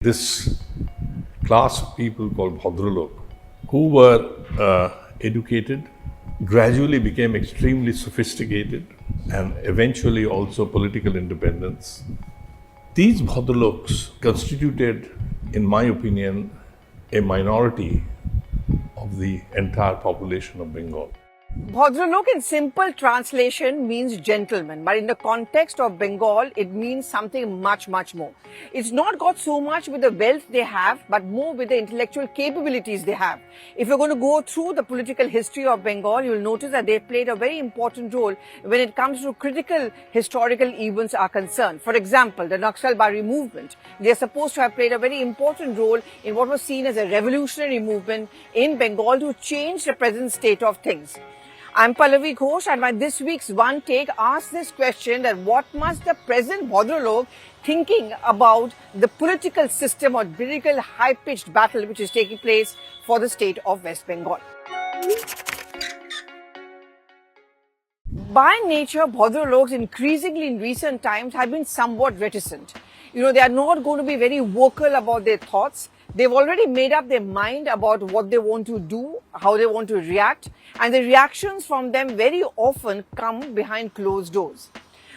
This class of people called Bhadralok, who were educated, gradually became extremely sophisticated, and eventually also political independence. These Bhadraloks constituted, in my opinion, a minority of the entire population of Bengal. Bhadralok in simple translation means gentleman, but in the context of Bengal, it means something much more. It's not got so much with the wealth they have, but more with the intellectual capabilities they have. If you're going to go through the political history of Bengal, you'll notice that they played a very important role when it comes to critical historical events are concerned. For example, the Naxalbari movement. They're supposed to have played a very important role in what was seen as a revolutionary movement in Bengal to change the present state of things. I'm Pallavi Ghosh, and my this week's One Take asks this question, that what must the present Bhadralok thinking about the political system or political high-pitched battle which is taking place for the state of West Bengal. By nature, Bhadraloks increasingly in recent times have been somewhat reticent. They are not going to be very vocal about their thoughts. They've already made up their mind about what they want to do, how they want to react, and the reactions from them very often come behind closed doors.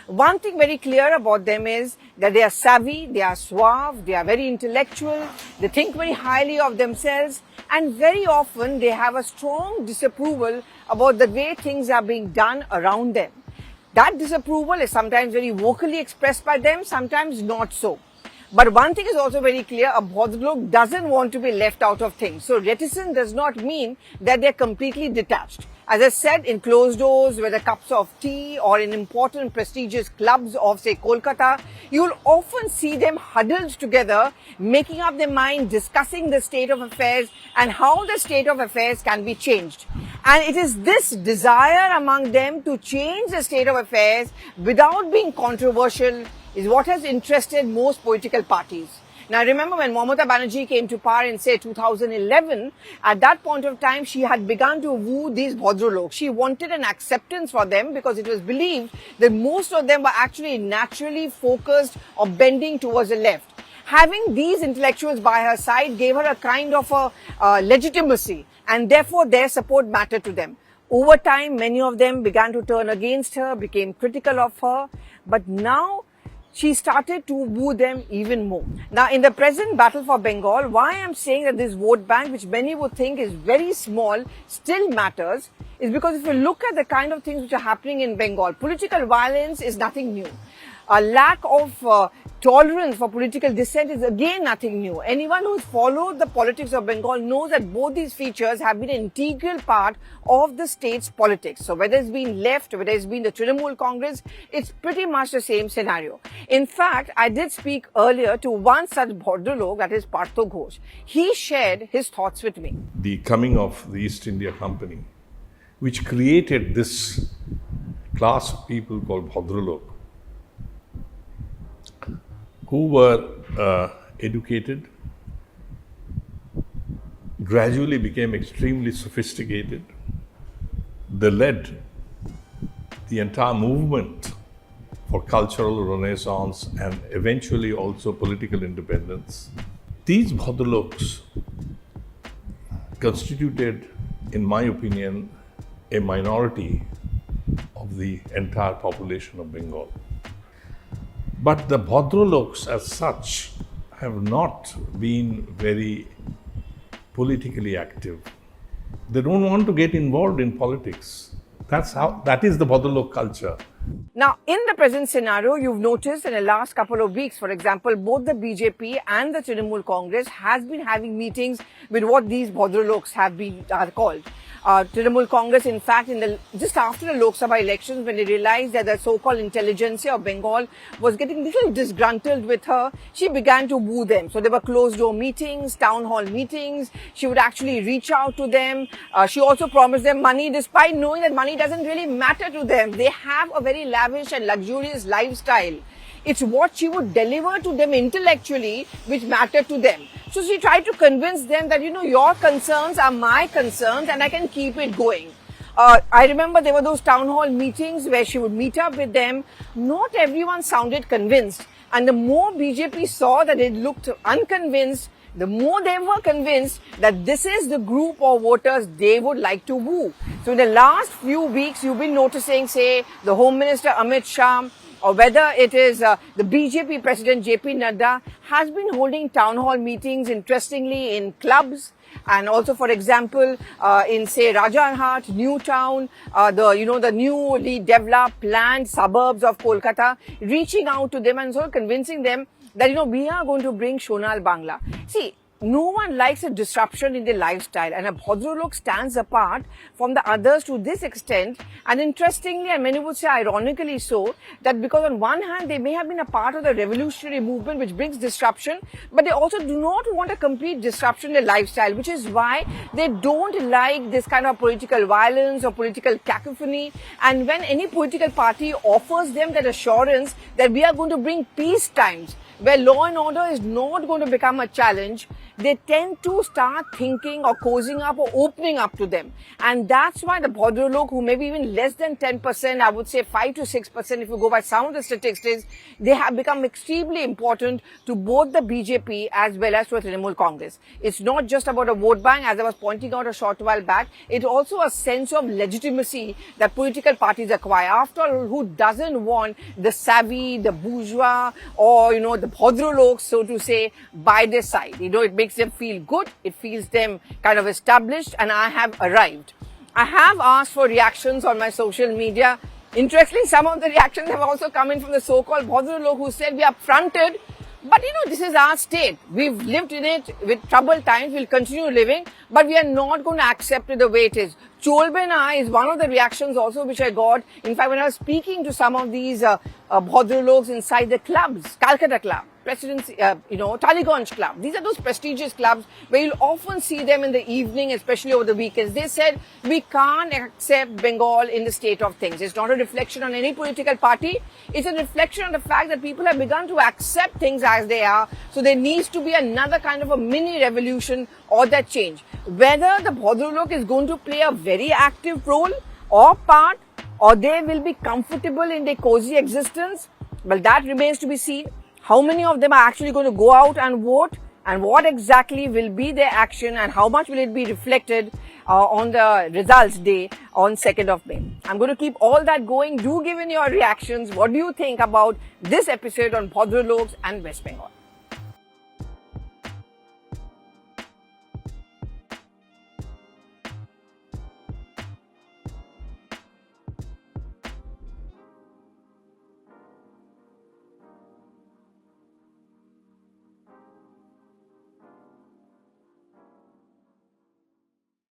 One thing very clear about them is that they are savvy, they are suave, they are very intellectual, they think very highly of themselves, and very often they have a strong disapproval about the way things are being done around them. That disapproval is sometimes very vocally expressed by them, sometimes not so. But one thing is also very clear, a Bhadralok doesn't want to be left out of things. So reticence does not mean that they're completely detached. As I said, in closed doors, whether cups of tea or in important prestigious clubs of, say, Kolkata, you'll often see them huddled together, making up their mind, discussing the state of affairs and how the state of affairs can be changed. And it is this desire among them to change the state of affairs without being controversial is what has interested most political parties. Now, remember when Mamata Banerjee came to power in, say, 2011, at that point of time, she had begun to woo these Bhadraloks. She wanted an acceptance for them because it was believed that most of them were actually naturally focused or bending towards the left. Having these intellectuals by her side gave her a kind of a legitimacy, and therefore their support mattered to them. Over time, many of them began to turn against her, became critical of her, but now she started to woo them even more. Now, in the present battle for Bengal, why I'm saying that this vote bank, which many would think is very small, still matters, is because if you look at the kind of things which are happening in Bengal, political violence is nothing new. A lack of tolerance for political dissent is again nothing new. Anyone who's followed the politics of Bengal knows that both these features have been an integral part of the state's politics. So whether it's been left, whether it's been the Trinamool Congress, it's pretty much the same scenario. In fact, I did speak earlier to one such Bhadralok, that is Partho Ghosh. He shared his thoughts with me. The coming of the East India Company, which created this class of people called Bhadralok, who were educated, gradually became extremely sophisticated. They led the entire movement for cultural renaissance and eventually also political independence. These Bhadraloks constituted, in my opinion, a minority of the entire population of Bengal. But the Bhadraloks as such have not been very politically active. They don't want to get involved in politics. That is the Bhadralok culture. Now, in the present scenario, you've noticed in the last couple of weeks, for example, both the BJP and the Trinamool Congress has been having meetings with what these Bhadraloks are called. Trinamool Congress, in fact, just after the Lok Sabha elections, when they realized that the so-called intelligentsia of Bengal was getting a little disgruntled with her, she began to woo them. So there were closed-door meetings, town hall meetings. She would actually reach out to them. She also promised them money, despite knowing that money doesn't really matter to them. They have a very lavish and luxurious lifestyle. It's what she would deliver to them intellectually which mattered to them. So she tried to convince them that, your concerns are my concerns and I can keep it going. I remember there were those town hall meetings where she would meet up with them. Not everyone sounded convinced. And the more BJP saw that it looked unconvinced, the more they were convinced that this is the group of voters they would like to woo. So in the last few weeks, you've been noticing, say, the Home Minister Amit Shah, or whether it is the BJP President JP Nadda, has been holding town hall meetings, interestingly, in clubs. And also, for example, in, say, Rajarhat, Newtown, the newly developed planned suburbs of Kolkata, reaching out to them and sort of convincing them that, we are going to bring Sonal Bangla. See, no one likes a disruption in their lifestyle, and a Bhadralok stands apart from the others to this extent. And interestingly, and many would say ironically so, that because on one hand they may have been a part of the revolutionary movement which brings disruption, but they also do not want a complete disruption in their lifestyle, which is why they don't like this kind of political violence or political cacophony. And when any political party offers them that assurance that we are going to bring peace times, where law and order is not going to become a challenge, they tend to start thinking or cozying up or opening up to them. And that's why the Bhadralok, who may be even less than 10%, I would say 5 to 6% if you go by some of the statistics, they have become extremely important to both the BJP as well as to the Trinamool Congress. It's not just about a vote bank, as I was pointing out a short while back. It's also a sense of legitimacy that political parties acquire. After all, who doesn't want the savvy, the bourgeois, or, the Bhadraloks, so to say, by their side? It makes them feel good. It feels them kind of established, and I have arrived. I have asked for reactions on my social media. Interestingly, some of the reactions have also come in from the so-called Bhadralok who said we are fronted. But this is our state. We've lived in it with troubled times. We'll continue living, but we are not going to accept it the way it is. Cholbena is one of the reactions also which I got. In fact, when I was speaking to some of these Bhadraloks inside the clubs, Calcutta Club, Presidency, Taliganj Club. These are those prestigious clubs where you'll often see them in the evening, especially over the weekends. They said, we can't accept Bengal in the state of things. It's not a reflection on any political party. It's a reflection on the fact that people have begun to accept things as they are. So there needs to be another kind of a mini revolution or that change. Whether the Bhadralok is going to play a very active role or part, or they will be comfortable in their cozy existence, well, that remains to be seen. How many of them are actually going to go out and vote, and what exactly will be their action, and how much will it be reflected on the results day on 2nd of May. I'm going to keep all that going. Do give in your reactions. What do you think about this episode on Bhadraloks and West Bengal?